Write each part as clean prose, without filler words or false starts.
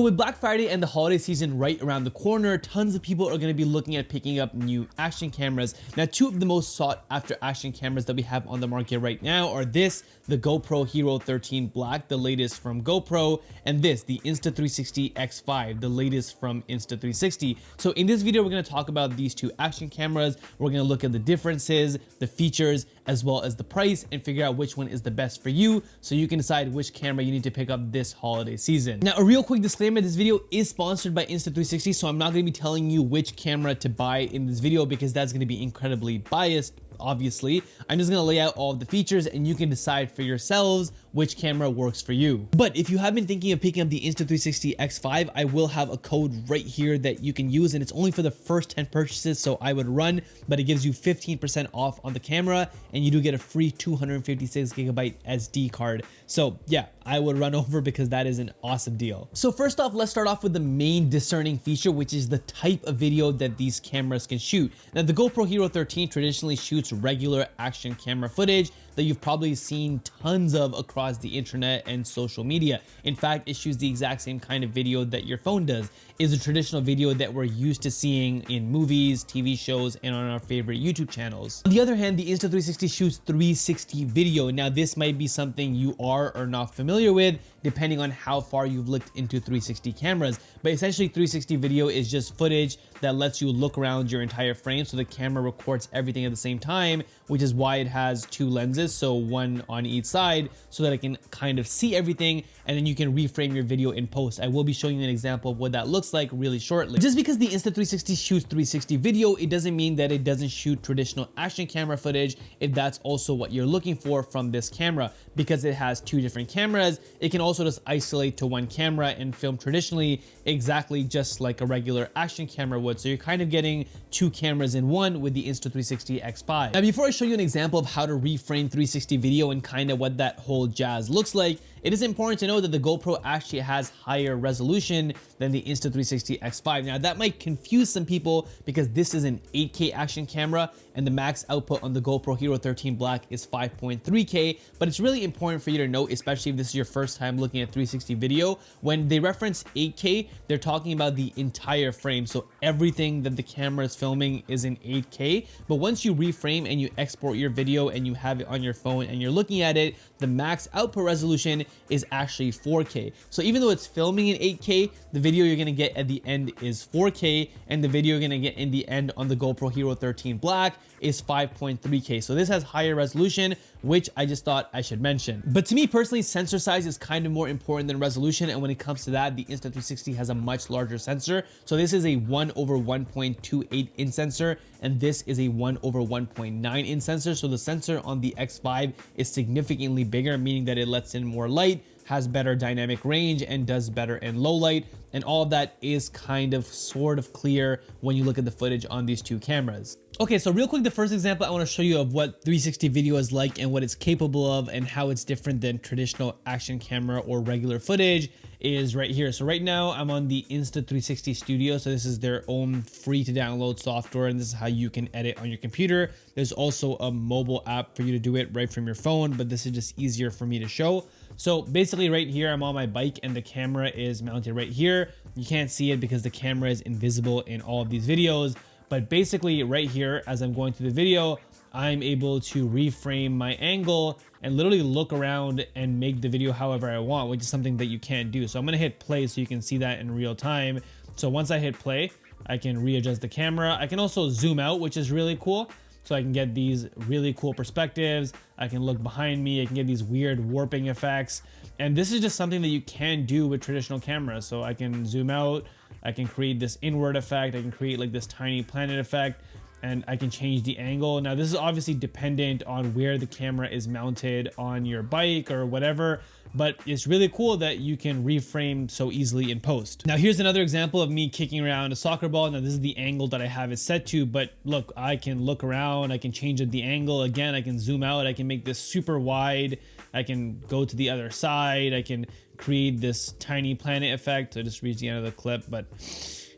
With Black Friday and the holiday season right around the corner, tons of people are going to be looking at picking up new action cameras. Now, two of the most sought after action cameras that we have on the market right now are the GoPro Hero 13 Black, the latest from GoPro, and the Insta360 X5, the latest from Insta360. So in this video, we're going to talk about these two action cameras. We're going to look at the differences, the features, as well as the price, and figure out which one is the best for you so you can decide which camera you need to pick up this holiday season. Now, a real quick disclaimer, this video is sponsored by Insta360, so I'm not going to be telling you which camera to buy in this video because that's going to be incredibly biased. Obviously, I'm just going to lay out all of the features and you can decide for yourselves which camera works for you. But if you have been thinking of picking up the Insta360 X5, I will have a code right here that you can use, and it's only for the first 10 purchases, so I would run, but it gives you 15% off on the camera and you do get a free 256GB SD card. So yeah, I would run over because that is an awesome deal. So first off, let's start off with the main discerning feature, which is the type of video that these cameras can shoot. Now, the GoPro Hero 13 traditionally shoots regular action camera footage that you've probably seen tons of across the internet and social media. In fact, it shoots the exact same kind of video that your phone does. Is a traditional video that we're used to seeing in movies, TV shows, and on our favorite YouTube channels. On the other hand, the Insta360 shoots 360 video. Now, this might be something you are or not familiar with, depending on how far you've looked into 360 cameras. But essentially, 360 video is just footage that lets you look around your entire frame, so the camera records everything at the same time, which is why it has two lenses, so one on each side, so that it can kind of see everything, and then you can reframe your video in post. I will be showing you an example of what that looks like really shortly. Just because the Insta360 shoots 360 video, it doesn't mean that it doesn't shoot traditional action camera footage if that's also what you're looking for from this camera. Because it has two different cameras, it can also just isolate to one camera and film traditionally exactly just like a regular action camera would. So you're kind of getting two cameras in one with the Insta360 X5. Now, before I show you an example of how to reframe 360 video and kind of what that whole jazz looks like, it is important to know that the GoPro actually has higher resolution than the Insta360 X5. Now, that might confuse some people because this is an 8K action camera and the max output on the GoPro Hero 13 Black is 5.3K, but it's really important for you to note, especially if this is your first time looking at 360 video, when they reference 8K, they're talking about the entire frame. So everything that the camera is filming is in 8K, but once you reframe and you export your video and you have it on your phone and you're looking at it, the max output resolution is actually 4K. So even though it's filming in 8K, the video you're gonna get at the end is 4K, and the video you're gonna get in the end on the GoPro Hero 13 Black is 5.3K. So this has higher resolution, which I just thought I should mention. But to me personally, sensor size is kind of more important than resolution, and when it comes to that, the Insta360 has a much larger sensor. So this is a 1/1.28 inch sensor, and this is a 1/1.9 inch sensor. So the sensor on the X5 is significantly bigger, meaning that it lets in more light, has better dynamic range, and does better in low light. And all of that is kind of sort of clear when you look at the footage on these two cameras. Okay, so real quick, the first example I want to show you of what 360 video is like and what it's capable of and how it's different than traditional action camera or regular footage is right here. So right now I'm on the Insta360 Studio. So this is their own free to download software, and this is how you can edit on your computer. There's also a mobile app for you to do it right from your phone, but this is just easier for me to show. So basically right here, I'm on my bike and the camera is mounted right here. You can't see it because the camera is invisible in all of these videos. But basically right here, as I'm going through the video, I'm able to reframe my angle and literally look around and make the video however I want, which is something that you can't do. So I'm gonna hit play so you can see that in real time. So once I hit play, I can readjust the camera. I can also zoom out, which is really cool. So I can get these really cool perspectives. I can look behind me. I can get these weird warping effects. And this is just something that you can do with traditional cameras. So I can zoom out. I can create this inward effect. I can create like this tiny planet effect, and I can change the angle. Now, this is obviously dependent on where the camera is mounted on your bike or whatever, but it's really cool that you can reframe so easily in post. Now, here's another example of me kicking around a soccer ball. Now, this is the angle that I have it set to, but look, I can look around, I can change the angle. Again, I can zoom out, I can make this super wide. I can go to the other side. I can create this tiny planet effect. I just reached the end of the clip, but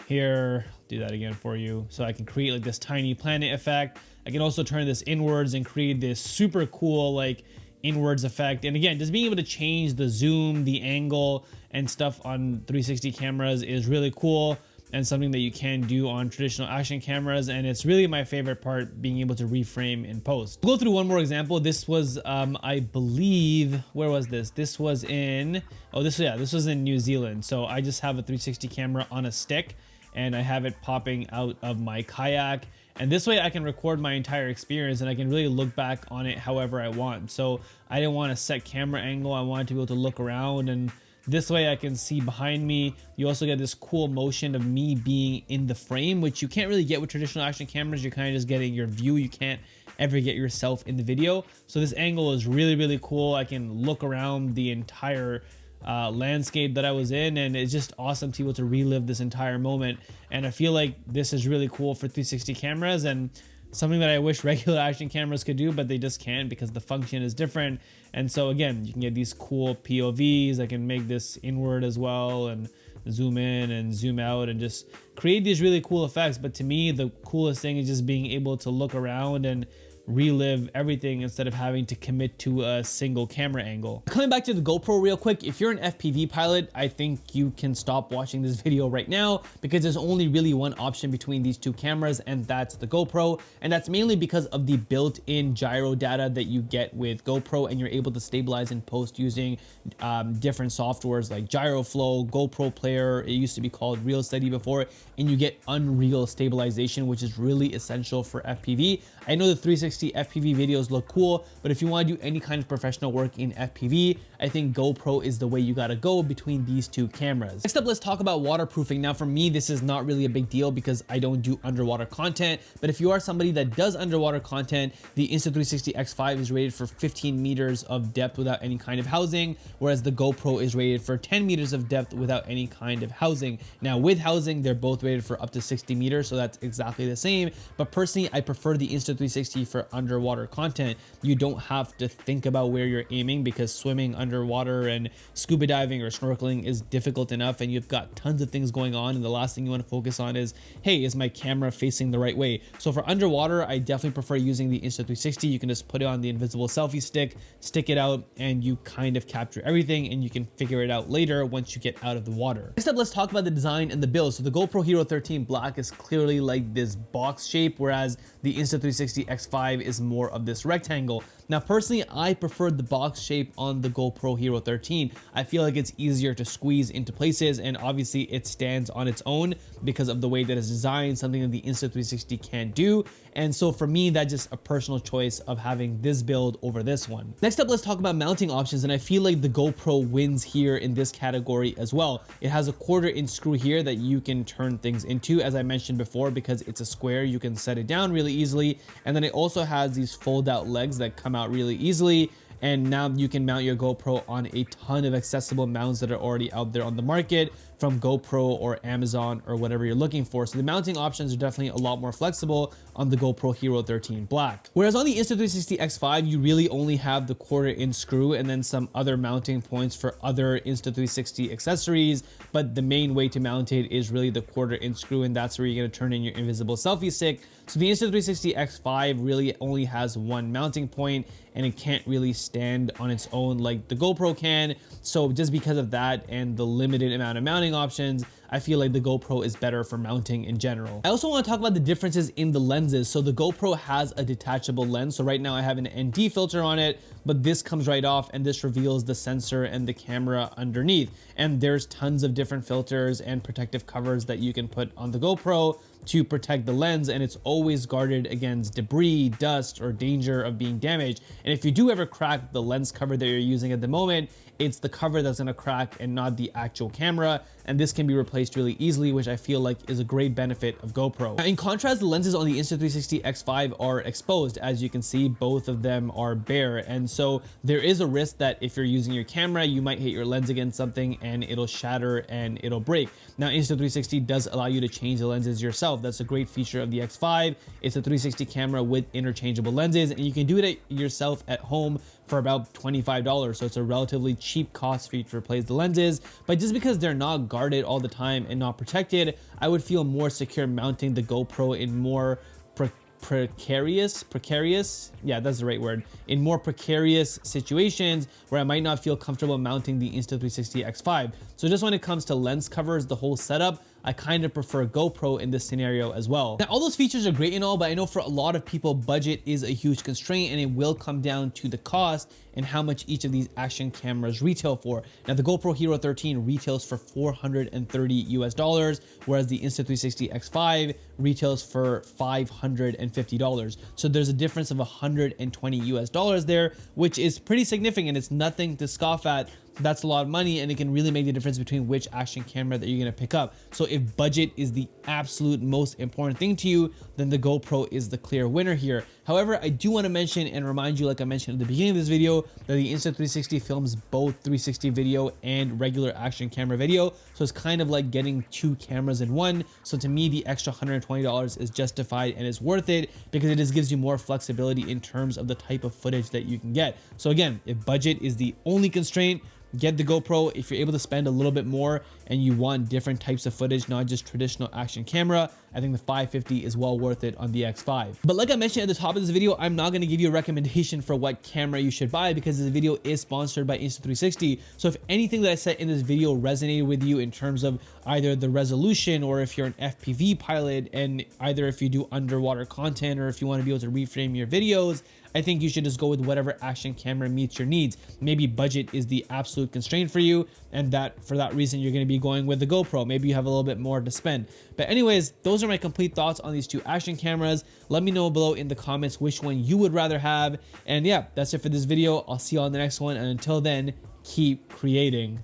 here, do that again for you. So I can create like this tiny planet effect. I can also turn this inwards and create this super cool like inwards effect. And again, just being able to change the zoom, the angle and stuff on 360 cameras is really cool, and something that you can do on traditional action cameras. And it's really my favorite part, being able to reframe in post. We'll go through one more example. This was, I believe, where was this? This was in, this was in New Zealand. So I just have a 360 camera on a stick and I have it popping out of my kayak. And this way I can record my entire experience and I can really look back on it however I want. So I didn't want a set camera angle. I wanted to be able to look around, and this way I can see behind me. You also get this cool motion of me being in the frame, which you can't really get with traditional action cameras. You're kind of just getting your view. You can't ever get yourself in the video. So this angle is really, really cool. I can look around the entire landscape that I was in, and it's just awesome to be able to relive this entire moment. And I feel like this is really cool for 360 cameras, and something that I wish regular action cameras could do, but they just can't because the function is different. And so again, you can get these cool POVs. I can make this inward as well and zoom in and zoom out and just create these really cool effects. But to me, the coolest thing is just being able to look around and relive everything instead of having to commit to a single camera angle. Coming back to the GoPro real quick, if you're an FPV pilot, I think you can stop watching this video right now, because there's only really one option between these two cameras, and that's the GoPro. And that's mainly because of the built-in gyro data that you get with GoPro, and you're able to stabilize in post using different softwares like GyroFlow, GoPro Player. It used to be called Real Steady before, and you get unreal stabilization, which is really essential for FPV. I know the 360 FPV videos look cool, but if you want to do any kind of professional work in FPV, I think GoPro is the way you gotta go between these two cameras. Next up, let's talk about waterproofing. Now for me, this is not really a big deal because I don't do underwater content, but if you are somebody that does underwater content, the Insta360 X5 is rated for 15 meters of depth without any kind of housing, whereas the GoPro is rated for 10 meters of depth without any kind of housing. Now with housing, they're both rated for up to 60 meters, so that's exactly the same. But personally, I prefer the Insta360 for underwater content. You don't have to think about where you're aiming, because swimming underwater and scuba diving or snorkeling is difficult enough, and you've got tons of things going on, and the last thing you want to focus on is, hey, is my camera facing the right way? So for underwater, I definitely prefer using the Insta360. You can just put it on the invisible selfie stick, stick it out, and you kind of capture everything, and you can figure it out later once you get out of the water. Next up, let's talk about the design and the build. So the GoPro Hero 13 Black is clearly like this box shape, whereas the Insta360 X5 is more of this rectangle. Now personally, I preferred the box shape on the GoPro Hero 13. I feel like it's easier to squeeze into places, and obviously it stands on its own because of the way that it's designed, something that the Insta360 can't do. And so for me, that's just a personal choice of having this build over this one. Next up, let's talk about mounting options, and I feel like the GoPro wins here in this category as well. It has a 1/4-inch screw here that you can turn things into, as I mentioned before, because it's a square, you can set it down really easily. And then it also has these fold-out legs that come out really easily. And now you can mount your GoPro on a ton of accessible mounts that are already out there on the market, from GoPro or Amazon or whatever you're looking for. So the mounting options are definitely a lot more flexible on the GoPro Hero 13 Black. Whereas on the Insta360 X5, you really only have the 1/4-inch screw and then some other mounting points for other Insta360 accessories. But the main way to mount it is really the 1/4-inch screw, and that's where you're gonna turn in your invisible selfie stick. So the Insta360 X5 really only has one mounting point, and it can't really stand on its own like the GoPro can. So just because of that and the limited amount of mounting options, I feel like the GoPro is better for mounting in general. I also want to talk about the differences in the lenses. So the GoPro has a detachable lens. So right now I have an ND filter on it, but this comes right off, and this reveals the sensor and the camera underneath. And there's tons of different filters and protective covers that you can put on the GoPro to protect the lens, and it's always guarded against debris, dust, or danger of being damaged. And if you do ever crack the lens cover that you're using at the moment, it's the cover that's gonna crack and not the actual camera. And this can be replaced really easily, which I feel like is a great benefit of GoPro. Now, in contrast, the lenses on the Insta360 X5 are exposed. As you can see, both of them are bare. And so there is a risk that if you're using your camera, you might hit your lens against something and it'll shatter and it'll break. Now, Insta360 does allow you to change the lenses yourself. That's a great feature of the X5. It's a 360 camera with interchangeable lenses, and you can do it yourself at home for about $25. So it's a relatively cheap cost for you to replace the lenses. But just because they're not guarded all the time and not protected, I would feel more secure mounting the GoPro in more precarious, yeah, that's the right word, in more precarious situations where I might not feel comfortable mounting the Insta360 X5. So just when it comes to lens covers, the whole setup, I kind of prefer GoPro in this scenario as well. Now, all those features are great and all, but I know for a lot of people, budget is a huge constraint, and it will come down to the cost and how much each of these action cameras retail for. Now, the GoPro Hero 13 retails for $430 US, whereas the Insta360 X5 retails for $550. So there's a difference of $120 US there, which is pretty significant. It's nothing to scoff at. That's a lot of money, and it can really make the difference between which action camera that you're gonna pick up. So if budget is the absolute most important thing to you, then the GoPro is the clear winner here. However, I do want to mention and remind you, like I mentioned at the beginning of this video, that the Insta360 films both 360 video and regular action camera video. So it's kind of like getting two cameras in one. So to me, the extra $120 is justified and is worth it because it just gives you more flexibility in terms of the type of footage that you can get. So again, if budget is the only constraint, get the GoPro. If you're able to spend a little bit more and you want different types of footage, not just traditional action camera, I think the $550 is well worth it on the X5. But like I mentioned at the top of this video, I'm not going to give you a recommendation for what camera you should buy because this video is sponsored by Insta360. So if anything that I said in this video resonated with you in terms of either the resolution, or if you're an FPV pilot, and either if you do underwater content, or if you want to be able to reframe your videos, I think you should just go with whatever action camera meets your needs. Maybe budget is the absolute constraint for you, and that for that reason you're going to be going with the GoPro. Maybe you have a little bit more to spend. But anyways, those are my complete thoughts on these two action cameras. Let me know below in the comments which one you would rather have. And yeah, that's it for this video. I'll see you on the next one, and until then, keep creating.